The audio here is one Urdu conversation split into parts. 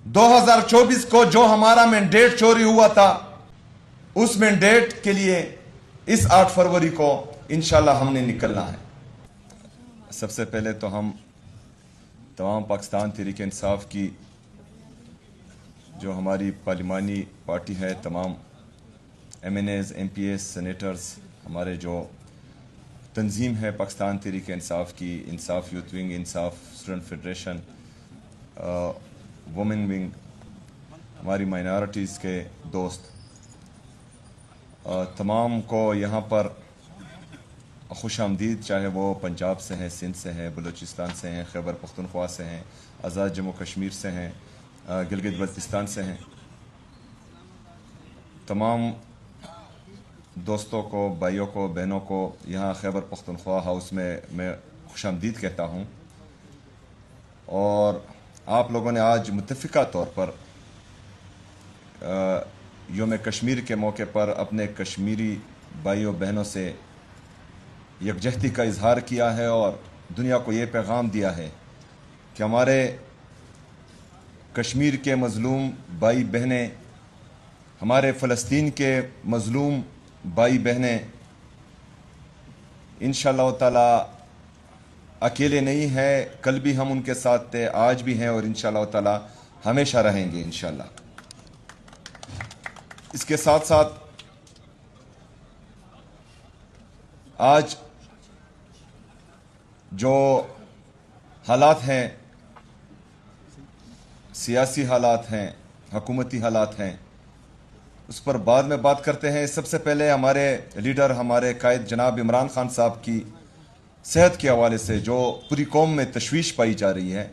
2024 کو جو ہمارا مینڈیٹ چوری ہوا تھا اس مینڈیٹ کے لیے اس 8 فروری کو انشاءاللہ ہم نے نکلنا ہے۔ سب سے پہلے تو ہم تمام پاکستان تحریک انصاف کی جو ہماری پارلیمانی پارٹی ہے، تمام M N As, M P S, senators, ہمارے جو تنظیم ہے پاکستان تحریک انصاف کی، Insaf youth wing, Insaf student federation, women wing, ہماری مائنارٹیز کے دوست، تمام کو یہاں پر خوش آمدید، چاہے وہ پنجاب سے ہیں، سندھ سے ہیں، بلوچستان سے ہیں، خیبر پختونخوا سے ہیں، آزاد جموں کشمیر سے ہیں، گلگت بلتستان سے ہیں۔ تمام دوستوں کو، بھائیوں کو، بہنوں کو یہاں خیبر پختونخوا ہاؤس میں خوش آمدید کہتا ہوں۔ اور آپ لوگوں نے آج متفقہ طور پر یوم کشمیر کے موقع پر اپنے کشمیری بھائیوں بہنوں سے یکجہتی کا اظہار کیا ہے اور دنیا کو یہ پیغام دیا ہے کہ ہمارے کشمیر کے مظلوم بھائی بہنیں، ہمارے فلسطین کے مظلوم بھائی بہنیں انشاءاللہ تعالی اکیلے نہیں ہیں، کل بھی ہم ان کے ساتھ تھے، آج بھی ہیں اور انشاءاللہ تعالی ہمیشہ رہیں گے انشاءاللہ۔ اس کے ساتھ ساتھ آج جو حالات ہیں، سیاسی حالات ہیں، حکومتی حالات ہیں، اس پر بعد میں بات کرتے ہیں۔ سب سے پہلے ہمارے لیڈر، ہمارے قائد جناب عمران خان صاحب کی صحت کے حوالے سے جو پوری قوم میں تشویش پائی جا رہی ہے،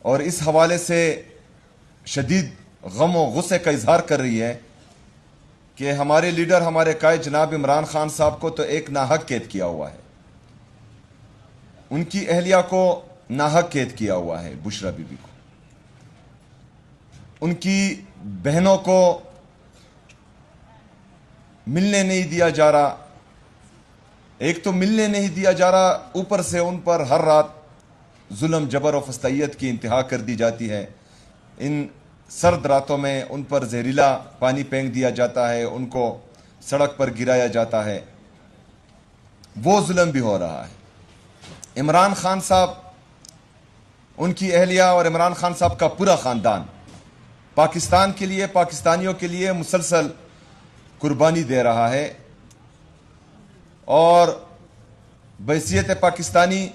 اور اس حوالے سے شدید غم و غصے کا اظہار کر رہی ہے کہ ہمارے لیڈر، ہمارے قائد جناب عمران خان صاحب کو تو ایک ناحق قید کیا ہوا ہے، ان کی اہلیہ کو ناحق قید کیا ہوا ہے، بشرا بی بی کو، ان کی بہنوں کو ملنے نہیں دیا جا رہا۔ ایک تو ملنے نہیں دیا جا رہا، اوپر سے ان پر ہر رات ظلم، جبر و فسطائیت کی انتہا کر دی جاتی ہے۔ ان سرد راتوں میں ان پر زہریلا پانی پھینک دیا جاتا ہے، ان کو سڑک پر گرایا جاتا ہے، وہ ظلم بھی ہو رہا ہے۔ عمران خان صاحب، ان کی اہلیہ اور عمران خان صاحب کا پورا خاندان پاکستان کے لیے، پاکستانیوں کے لیے مسلسل قربانی دے رہا ہے، اور بحیثیت پاکستانی،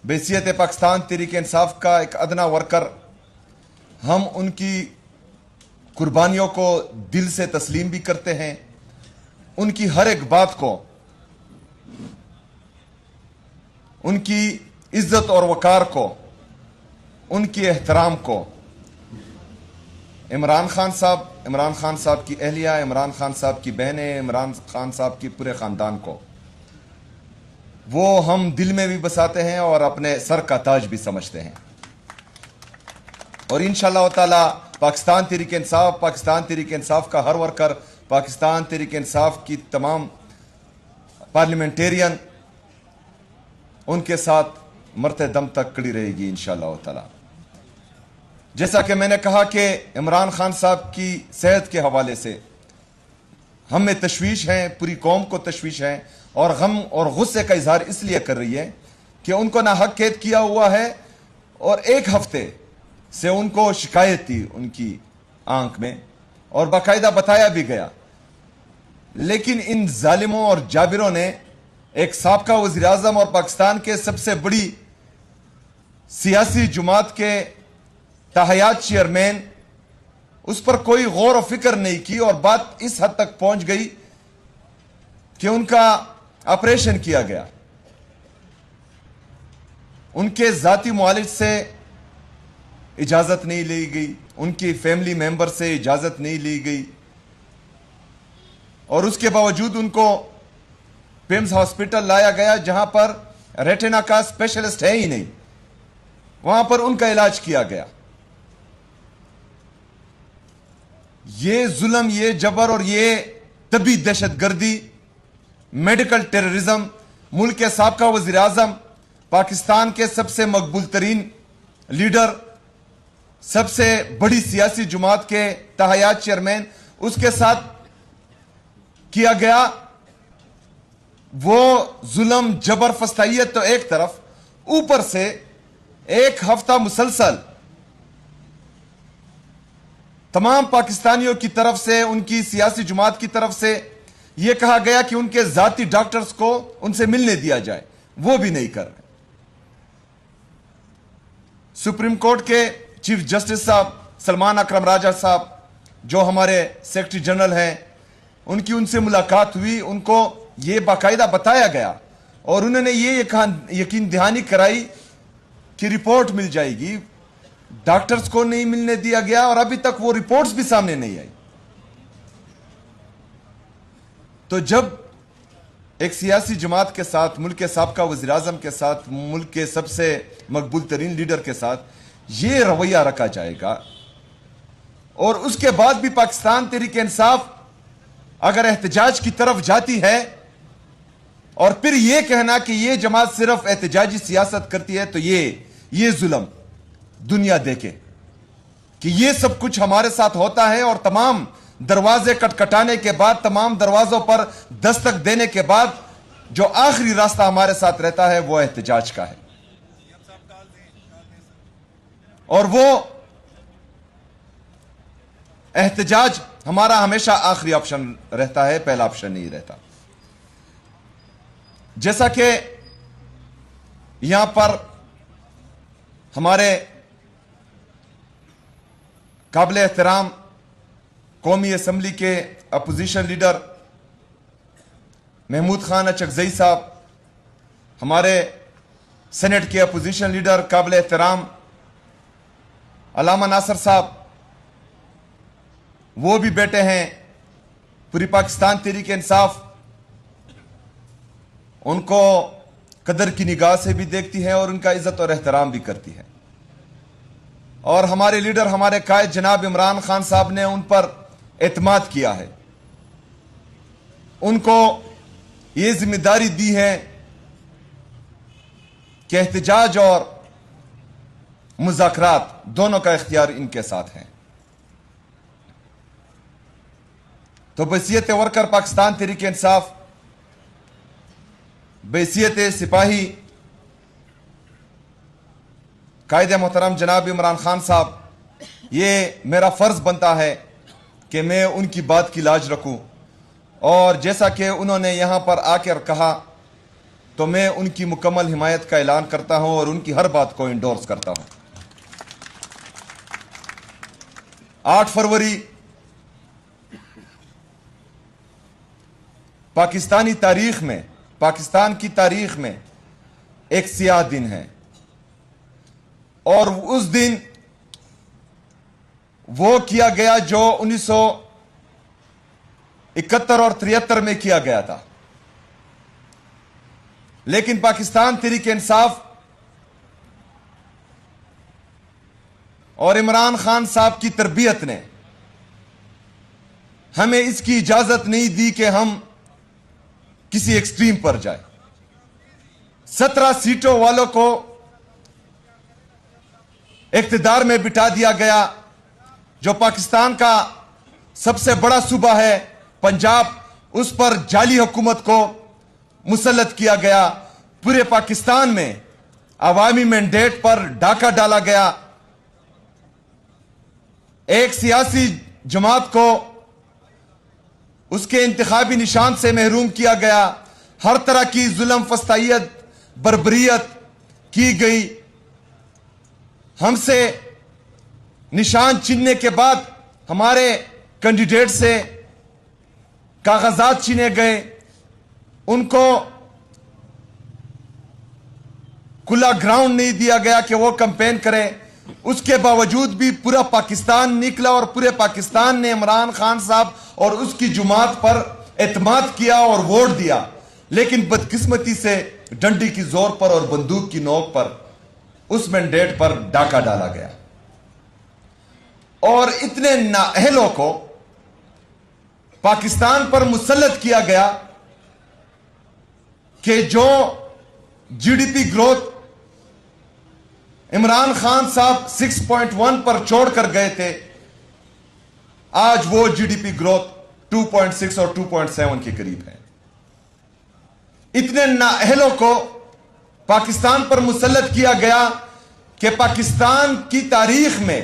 بحیثیت پاکستان تحریک انصاف کا ایک ادنا ورکر، ہم ان کی قربانیوں کو دل سے تسلیم بھی کرتے ہیں، ان کی ہر ایک بات کو، ان کی عزت اور وقار کو، ان کی احترام کو، عمران خان صاحب کی اہلیہ، عمران خان صاحب کی بہنیں، عمران خان صاحب کی پورے خاندان کو وہ ہم دل میں بھی بساتے ہیں اور اپنے سر کا تاج بھی سمجھتے ہیں۔ اور انشاءاللہ تعالی پاکستان تحریک انصاف کا ہر ورکر، پاکستان تحریک انصاف کی تمام پارلیمنٹیرین ان کے ساتھ مرتے دم تک کڑی رہے گی انشاءاللہ تعالی۔ جیسا کہ میں نے کہا کہ عمران خان صاحب کی صحت کے حوالے سے ہمیں تشویش ہے، پوری قوم کو تشویش ہے، اور غم اور غصے کا اظہار اس لیے کر رہی ہے کہ ان کو ناحق قید کیا ہوا ہے، اور 1 ہفتے سے ان کو شکایت تھی ان کی آنکھ میں، اور باقاعدہ بتایا بھی گیا، لیکن ان ظالموں اور جابروں نے ایک سابقہ وزیر اعظم اور پاکستان کے سب سے بڑی سیاسی جماعت کے تاحیات چیئرمین، اس پر کوئی غور و فکر نہیں کی، اور بات اس حد تک پہنچ گئی کہ ان کا آپریشن کیا گیا۔ ان کے ذاتی معالج سے اجازت نہیں لی گئی، ان کی فیملی ممبر سے اجازت نہیں لی گئی، اور اس کے باوجود ان کو پیمز ہاسپٹل لایا گیا، جہاں پر ریٹنا کا اسپیشلسٹ ہے ہی نہیں، وہاں پر ان کا علاج کیا گیا۔ یہ ظلم، یہ جبر اور یہ طبی دہشت گردی، میڈیکل ٹیررزم، ملک کے سابقہ وزیر اعظم، پاکستان کے سب سے مقبول ترین لیڈر سب سے بڑی سیاسی جماعت کے تحیات چیئرمین اس کے ساتھ کیا گیا وہ ظلم جبر فستائیت تو ایک طرف، اوپر سے ایک ہفتہ مسلسل تمام پاکستانیوں کی طرف سے، ان کی سیاسی جماعت کی طرف سے یہ کہا گیا کہ ان کے ذاتی ڈاکٹرز کو ان سے ملنے دیا جائے، وہ بھی نہیں کر رہے۔ سپریم کورٹ کے چیف جسٹس صاحب سلمان اکرم راجہ صاحب جو ہمارے سیکرٹری جنرل ہیں، ان کی ان سے ملاقات ہوئی، ان کو یہ باقاعدہ بتایا گیا اور انہوں نے یہ یقین دہانی کرائی کہ رپورٹ مل جائے گی۔ ڈاکٹرز کو نہیں ملنے دیا گیا اور ابھی تک وہ رپورٹس بھی سامنے نہیں آئی۔ تو جب ایک سیاسی جماعت کے ساتھ، ملک کے سابقہ وزیراعظم کے ساتھ، ملک کے سب سے مقبول ترین لیڈر کے ساتھ یہ رویہ رکھا جائے گا، اور اس کے بعد بھی پاکستان تحریک انصاف اگر احتجاج کی طرف جاتی ہے اور پھر یہ کہنا کہ یہ جماعت صرف احتجاجی سیاست کرتی ہے، تو یہ ظلم دنیا دیکھے کہ یہ سب کچھ ہمارے ساتھ ہوتا ہے، اور تمام دروازے کٹکھٹانے کے بعد، تمام دروازوں پر دستک دینے کے بعد جو آخری راستہ ہمارے ساتھ رہتا ہے وہ احتجاج کا ہے، اور وہ احتجاج ہمارا ہمیشہ آخری آپشن رہتا ہے، پہلا آپشن نہیں رہتا۔ جیسا کہ یہاں پر ہمارے قابل احترام قومی اسمبلی کے اپوزیشن لیڈر محمود خان اچکزئی صاحب، ہمارے سینٹ کے اپوزیشن لیڈر قابل احترام علامہ ناصر صاحب، وہ بھی بیٹے ہیں، پوری پاکستان تحریک انصاف ان کو قدر کی نگاہ سے بھی دیکھتی ہے اور ان کا عزت اور احترام بھی کرتی ہے، اور ہمارے لیڈر، ہمارے قائد جناب عمران خان صاحب نے ان پر اعتماد کیا ہے، ان کو یہ ذمہ داری دی ہے کہ احتجاج اور مذاکرات دونوں کا اختیار ان کے ساتھ ہے۔ تو بحیثیت ورکر پاکستان تحریک انصاف، بحیثیت سپاہی قائد محترم جناب عمران خان صاحب، یہ میرا فرض بنتا ہے کہ میں ان کی بات کی لاج رکھوں، اور جیسا کہ انہوں نے یہاں پر آ کر کہا تو میں ان کی مکمل حمایت کا اعلان کرتا ہوں اور ان کی ہر بات کو انڈورس کرتا ہوں۔ 8 فروری پاکستانی تاریخ میں، پاکستان کی تاریخ میں ایک سیاہ دن ہے، اور اس دن وہ کیا گیا جو 1971 اور 73 میں کیا گیا تھا، لیکن پاکستان تحریک انصاف اور عمران خان صاحب کی تربیت نے ہمیں اس کی اجازت نہیں دی کہ ہم کسی ایکسٹریم پر جائیں۔ 17 سیٹوں والوں کو اقتدار میں بٹھا دیا گیا، جو پاکستان کا سب سے بڑا صوبہ ہے پنجاب، اس پر جعلی حکومت کو مسلط کیا گیا، پورے پاکستان میں عوامی مینڈیٹ پر ڈاکہ ڈالا گیا، ایک سیاسی جماعت کو اس کے انتخابی نشان سے محروم کیا گیا، ہر طرح کی ظلم، فسطائیت، بربریت کی گئی، ہم سے نشان چھیننے کے بعد ہمارے کینڈیڈیٹ سے کاغذات چھینے گئے، ان کو کھلا گراؤنڈ نہیں دیا گیا کہ وہ کمپین کرے، اس کے باوجود بھی پورا پاکستان نکلا اور پورے پاکستان نے عمران خان صاحب اور اس کی جماعت پر اعتماد کیا اور ووٹ دیا، لیکن بدقسمتی سے ڈنڈی کی زور پر اور بندوق کی نوک پر اس مینڈیٹ پر ڈاکہ ڈالا گیا، اور اتنے نااہلوں کو پاکستان پر مسلط کیا گیا کہ جو G D P growth Imran Khan صاحب 6.1 پر چھوڑ کر گئے تھے، آج وہ جی ڈی پی گروتھ 2.6 اور 2.7 کے قریب ہے۔ اتنے نااہلوں کو پاکستان پر مسلط کیا گیا کہ پاکستان کی تاریخ میں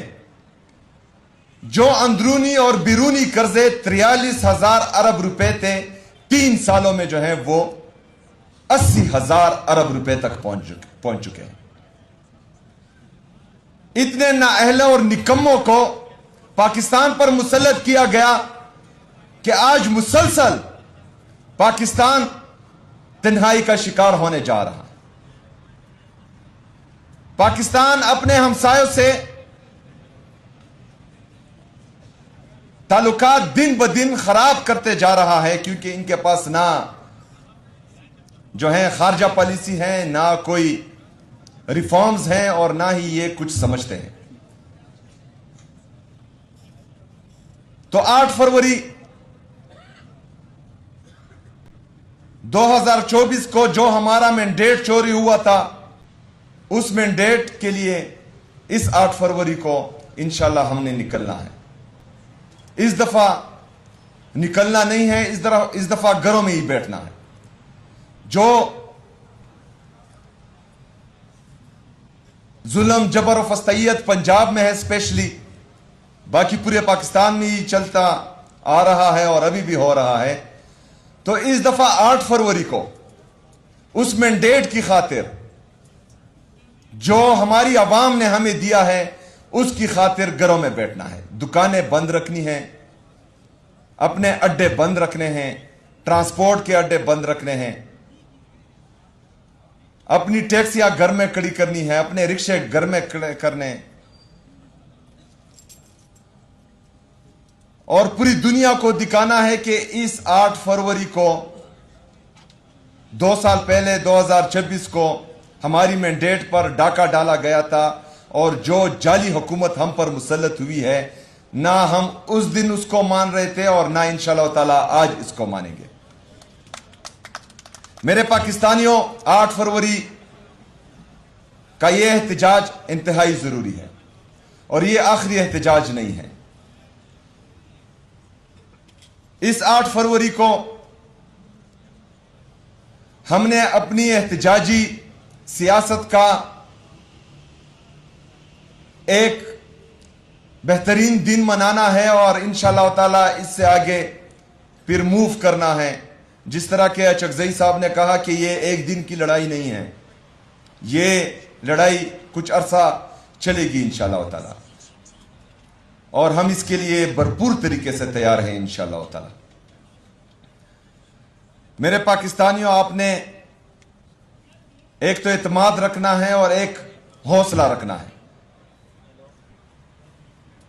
جو اندرونی اور بیرونی قرضے 43,000 ارب روپے تھے، 3 سالوں میں جو ہے وہ 80,000 ارب روپے تک پہنچ چکے ہیں۔ اتنے نااہلوں اور نکموں کو پاکستان پر مسلط کیا گیا کہ آج مسلسل پاکستان تنہائی کا شکار ہونے جا رہا ہے۔ پاکستان اپنے ہمسایوں سے تعلقات دن بدن خراب کرتے جا رہا ہے، کیونکہ ان کے پاس نہ جو ہے خارجہ پالیسی ہے، نہ کوئی ریفارمز ہیں، اور نہ ہی یہ کچھ سمجھتے ہیں۔ تو 8 فروری 2024 کو جو ہمارا مینڈیٹ چوری ہوا تھا، اس مینڈیٹ کے لیے اس 8 فروری کو انشاءاللہ ہم نے نکلنا ہے۔ اس دفعہ نکلنا نہیں ہے، اس دفعہ گھروں میں ہی بیٹھنا ہے۔ جو ظلم جبر و فستیت پنجاب میں ہے اسپیشلی، باقی پورے پاکستان میں ہی چلتا آ رہا ہے اور ابھی بھی ہو رہا ہے، تو اس دفعہ 8 فروری کو اس مینڈیٹ کی خاطر جو ہماری عوام نے ہمیں دیا ہے، اس کی خاطر گھروں میں بیٹھنا ہے۔ دکانیں بند رکھنی ہیں، اپنے اڈے بند رکھنے ہیں، ٹرانسپورٹ کے اڈے بند رکھنے ہیں، اپنی ٹیکسیاں گھر میں کھڑی کرنی ہے، اپنے رکشے گھر میں کھڑے کرنے، اور پوری دنیا کو دکھانا ہے کہ اس 8 فروری کو 2 سال پہلے 2026 کو ہماری مینڈیٹ پر ڈاکہ ڈالا گیا تھا، اور جو جعلی حکومت ہم پر مسلط ہوئی ہے، نہ ہم اس دن اس کو مان رہے تھے اور نہ انشاءاللہ تعالی آج اس کو مانیں گے۔ میرے پاکستانیوں، 8 فروری کا یہ احتجاج انتہائی ضروری ہے، اور یہ آخری احتجاج نہیں ہے۔ اس 8 فروری کو ہم نے اپنی احتجاجی سیاست کا ایک بہترین دن منانا ہے، اور انشاءاللہ تعالی اس سے آگے پھر موو کرنا ہے۔ جس طرح کہ اچکزئی صاحب نے کہا کہ یہ ایک دن کی لڑائی نہیں ہے، یہ لڑائی کچھ عرصہ چلے گی انشاءاللہ تعالی، اور ہم اس کے لیے بھرپور طریقے سے تیار ہیں انشاءاللہ تعالی۔ میرے پاکستانیوں، آپ نے ایک تو اعتماد رکھنا ہے اور ایک حوصلہ رکھنا ہے۔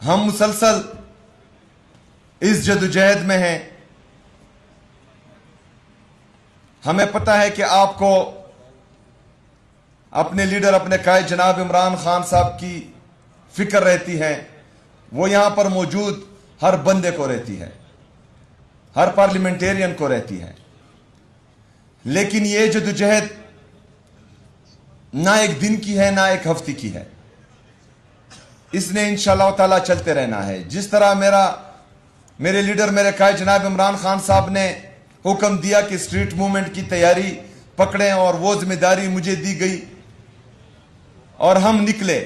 ہم مسلسل اس جدوجہد میں ہیں۔ ہمیں پتہ ہے کہ آپ کو اپنے لیڈر، اپنے قائد جناب عمران خان صاحب کی فکر رہتی ہے، وہ یہاں پر موجود ہر بندے کو رہتی ہے، ہر پارلیمنٹیرین کو رہتی ہے، لیکن یہ جدوجہد نہ ایک دن کی ہے، نہ ایک ہفتے کی ہے، اس نے انشاءاللہ تعالی چلتے رہنا ہے۔ جس طرح میرے لیڈر، میرے قائد جناب عمران خان صاحب نے حکم دیا کہ اسٹریٹ موومنٹ کی تیاری پکڑیں، اور وہ ذمہ داری مجھے دی گئی، اور ہم نکلے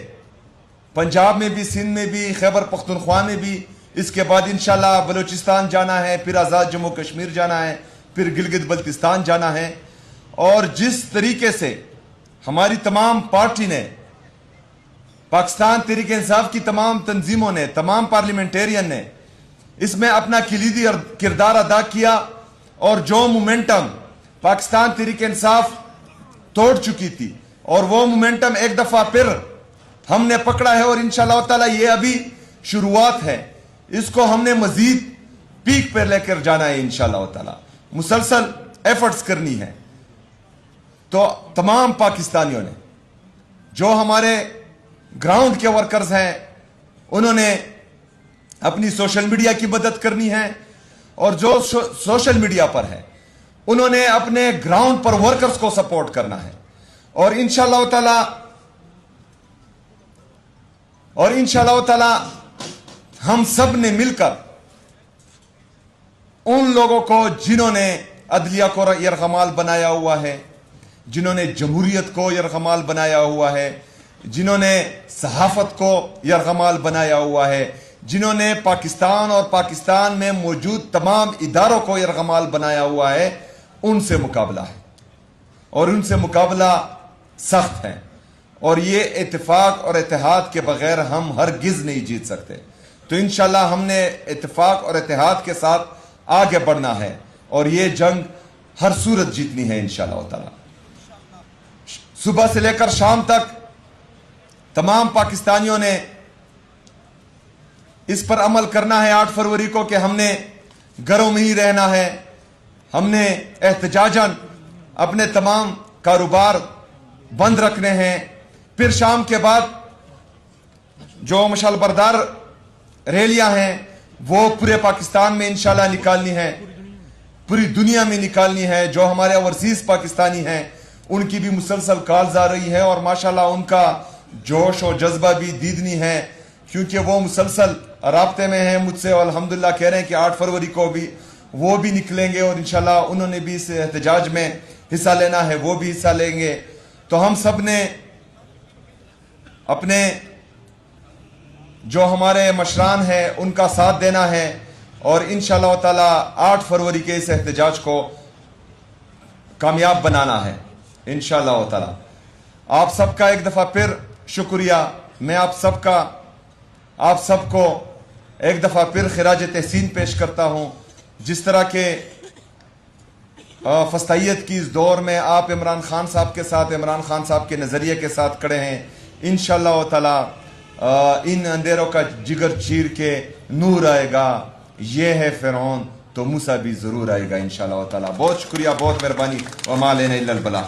پنجاب میں بھی، سندھ میں بھی، خیبر پختونخوا میں بھی، اس کے بعد انشاءاللہ بلوچستان جانا ہے، پھر آزاد جموں کشمیر جانا ہے، پھر گلگت بلتستان جانا ہے۔ اور جس طریقے سے ہماری تمام پارٹی نے، پاکستان تحریک انصاف کی تمام تنظیموں نے، تمام پارلیمنٹیرین نے اس میں اپنا کلیدی کردار ادا کیا، اور جو مومنٹم پاکستان تحریک انصاف توڑ چکی تھی، اور وہ مومنٹم ایک دفعہ پھر ہم نے پکڑا ہے، اور انشاءاللہ تعالی یہ ابھی شروعات ہے، اس کو ہم نے مزید پیک پر لے کر جانا ہے انشاءاللہ تعالی، مسلسل ایفرٹس کرنی ہے۔ تو تمام پاکستانیوں نے، جو ہمارے گراؤنڈ کے ورکرز ہیں، انہوں نے اپنی سوشل میڈیا کی مدد کرنی ہے، اور جو سوشل میڈیا پر ہے انہوں نے اپنے گراؤنڈ پر ورکرز کو سپورٹ کرنا ہے، اور انشاءاللہ تعالی اور انشاءاللہ تعالی ہم سب نے مل کر ان لوگوں کو جنہوں نے عدلیہ کو یرغمال بنایا ہوا ہے، جنہوں نے جمہوریت کو یرغمال بنایا ہوا ہے، جنہوں نے صحافت کو یرغمال بنایا ہوا ہے، جنہوں نے پاکستان اور پاکستان میں موجود تمام اداروں کو یرغمال بنایا ہوا ہے، ان سے مقابلہ ہے اور ان سے مقابلہ سخت ہے، اور یہ اتفاق اور اتحاد کے بغیر ہم ہرگز نہیں جیت سکتے۔ تو انشاءاللہ ہم نے اتفاق اور اتحاد کے ساتھ آگے بڑھنا ہے اور یہ جنگ ہر صورت جیتنی ہے انشاءاللہ تعالی۔ صبح سے لے کر شام تک تمام پاکستانیوں نے اس پر عمل کرنا ہے 8 فروری کو کہ ہم نے گھروں میں ہی رہنا ہے، ہم نے احتجاجاً اپنے تمام کاروبار بند رکھنے ہیں، پھر شام کے بعد جو مشعل بردار ریلیاں ہیں وہ پورے پاکستان میں انشاءاللہ نکالنی ہے، پوری دنیا میں نکالنی ہے۔ جو ہمارے اوورسیز پاکستانی ہیں ان کی بھی مسلسل کالز آ رہی ہے اور ماشاءاللہ ان کا جوش اور جذبہ بھی دیدنی ہے، کیونکہ وہ مسلسل رابطے میں ہیں مجھ سے اور الحمدللہ کہہ رہے ہیں کہ 8 فروری کو بھی وہ بھی نکلیں گے اور انشاءاللہ انہوں نے بھی اس احتجاج میں حصہ لینا ہے، وہ بھی حصہ لیں گے۔ تو ہم سب نے اپنے جو ہمارے مشران ہیں ان کا ساتھ دینا ہے اور انشاءاللہ تعالی 8 فروری کے اس احتجاج کو کامیاب بنانا ہے انشاءاللہ تعالی۔ آپ سب کا ایک دفعہ پھر شکریہ، میں آپ سب کو ایک دفعہ پھر خراج تحسین پیش کرتا ہوں۔ جس طرح کے فسطائیت کی اس دور میں آپ عمران خان صاحب کے ساتھ، عمران خان صاحب کے نظریے کے ساتھ کھڑے ہیں، انشاءاللہ تعالی ان اندھیروں کا جگر چیر کے نور آئے گا۔ یہ ہے فرعون تو موسیٰ بھی ضرور آئے گا انشاءاللہ تعالی۔ بہت شکریہ، بہت مہربانی، وما علینا الا البلاغ۔